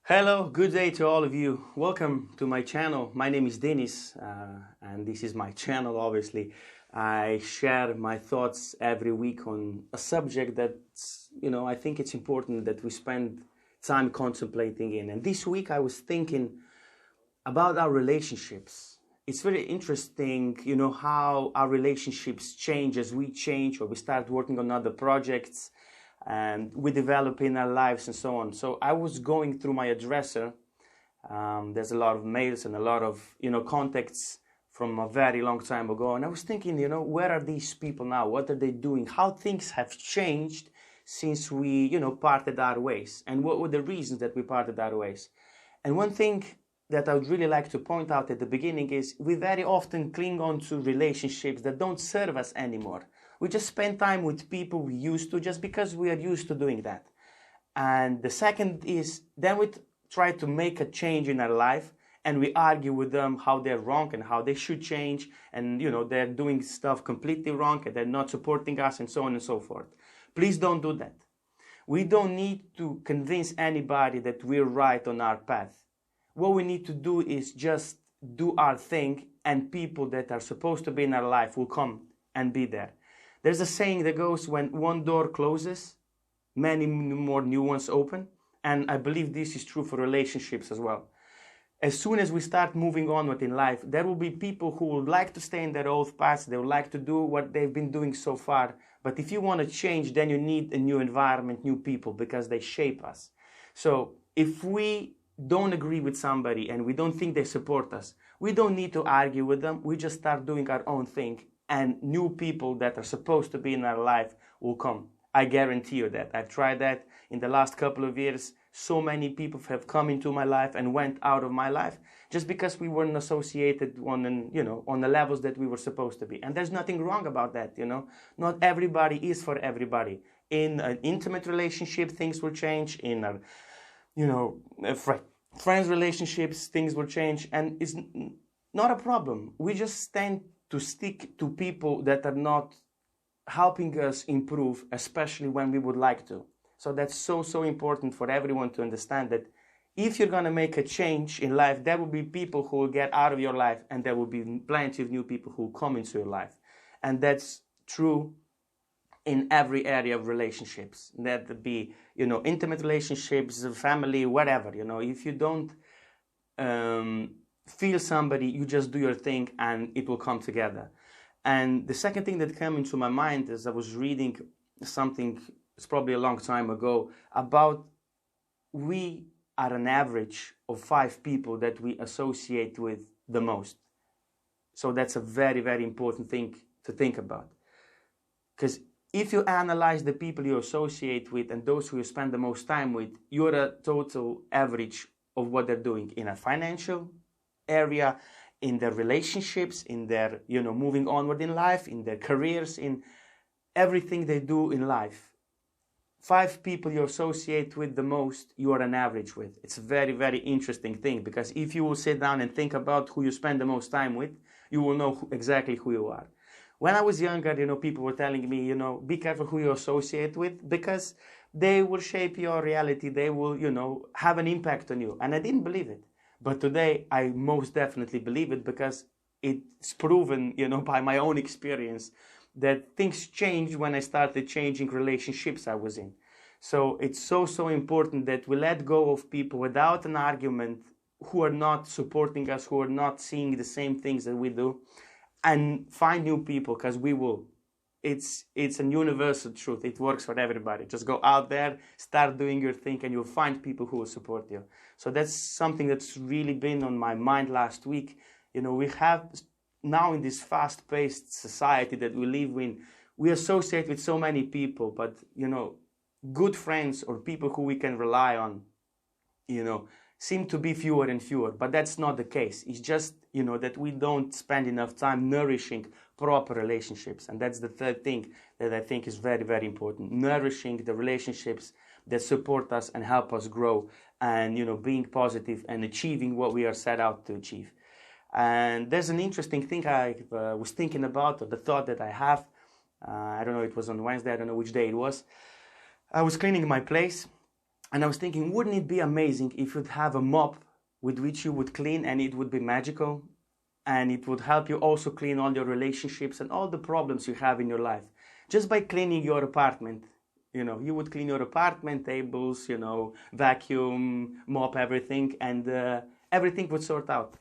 Hello, good day to all of you. Welcome to my channel. My name is Denis, and this is my channel, obviously. I share my thoughts every week on a subject that's, I think it's important that we spend time contemplating in. And this week I was thinking about our relationships. It's very interesting, how our relationships change as we change or we start working on other projects and we develop in our lives and so on. So I was going through my addresser. There's a lot of mails and a lot of, contacts from a very long time ago. And I was thinking, where are these people now? What are they doing? How things have changed since we, parted our ways? And what were the reasons that we parted our ways? And one thing that I would really like to point out at the beginning is we very often cling on to relationships that don't serve us anymore. We just spend time with people we used to just because we are used to doing that. And the second is then we try to make a change in our life and we argue with them how they're wrong and how they should change. And, they're doing stuff completely wrong and they're not supporting us and so on and so forth. Please don't do that. We don't need to convince anybody that we're right on our path. What we need to do is just do our thing and people that are supposed to be in our life will come and be there. There's a saying that goes, when one door closes, many more new ones open. And I believe this is true for relationships as well. As soon as we start moving onward in life, there will be people who would like to stay in their old paths. They would like to do what they've been doing so far. But if you want to change, then you need a new environment, new people, because they shape us. So if we don't agree with somebody and we don't think they support us, we don't need to argue with them. We just start doing our own thing. And new people that are supposed to be in our life will come. I guarantee you that. I've tried that in the last couple of years. So many people have come into my life and went out of my life just because we weren't associated on the levels that we were supposed to be. And there's nothing wrong about that, Not everybody is for everybody. In an intimate relationship, things will change. In a, friends relationships, things will change. And it's not a problem. We just tend to stick to people that are not helping us improve, especially when we would like to. So that's so important for everyone to understand that if you're going to make a change in life, there will be people who will get out of your life and there will be plenty of new people who will come into your life. And that's true in every area of relationships. That would be, intimate relationships, family, whatever. If you don't feel somebody, you just do your thing and it will come together. And the second thing that came into my mind is I was reading something, it's probably a long time ago, about we are an average of 5 people that we associate with the most. So that's a very, very important thing to think about. Because if you analyze the people you associate with and those who you spend the most time with, you're a total average of what they're doing in a financial area, in their relationships, in their, moving onward in life, in their careers, in everything they do in life. 5 people you associate with the most, you are an average with. It's a very, very interesting thing because if you will sit down and think about who you spend the most time with, you will know exactly who you are. When I was younger, people were telling me, be careful who you associate with because they will shape your reality. They will, have an impact on you. And I didn't believe it. But today, I most definitely believe it because it's proven, by my own experience that things changed when I started changing relationships I was in. So it's so important that we let go of people without an argument who are not supporting us, who are not seeing the same things that we do, and find new people because we will. It's a universal truth. It works for everybody. Just go out there, start doing your thing, and you'll find people who will support you. So that's something that's really been on my mind last week. We have now in this fast-paced society that we live in, we associate with so many people, but, good friends or people who we can rely on, seem to be fewer and fewer. But that's not the case. It's just, that we don't spend enough time nourishing proper relationships. And that's the third thing that I think is very, very important. Nourishing the relationships that support us and help us grow and, being positive and achieving what we are set out to achieve. And there's an interesting thing I was thinking about, or the thought that I have. I don't know, it was on Wednesday, I don't know which day it was. I was cleaning my place And I was thinking, wouldn't it be amazing if you'd have a mop with which you would clean, and it would be magical, and it would help you also clean all your relationships and all the problems you have in your life. Just by cleaning your apartment, you would clean your apartment, tables, vacuum, mop everything, and everything would sort out.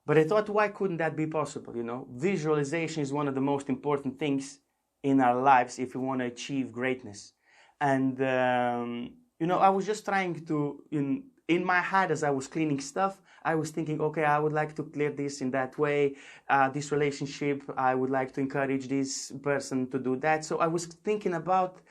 But I thought, why couldn't that be possible? Visualization is one of the most important things in our lives if we want to achieve greatness. And I was just trying to, in my head, as I was cleaning stuff, I was thinking, okay, I would like to clear this in that way, this relationship, I would like to encourage this person to do that. So I was thinking about,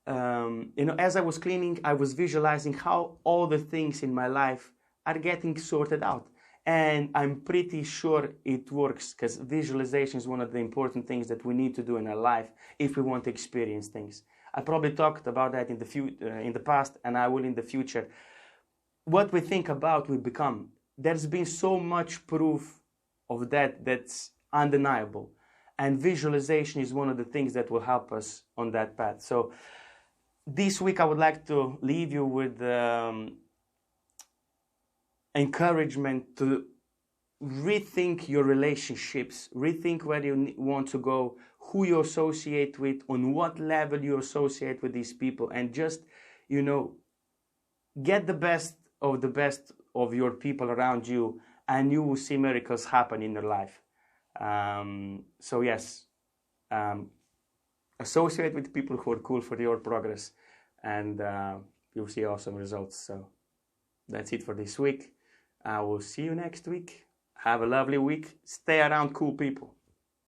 as I was cleaning, I was visualizing how all the things in my life are getting sorted out. And I'm pretty sure it works, because visualization is one of the important things that we need to do in our life if we want to experience things. I probably talked about that in the past, and I will in the future. What we think about, we become. There's been so much proof of that that's undeniable. And visualization is one of the things that will help us on that path. So this week I would like to leave you with encouragement to rethink your relationships, rethink where you want to go, who you associate with, on what level you associate with these people, and just, get the best of your people around you, and you will see miracles happen in your life. So yes, associate with people who are cool for your progress, and you'll see awesome results. So that's it for this week. I will see you next week. Have a lovely week. Stay around cool people.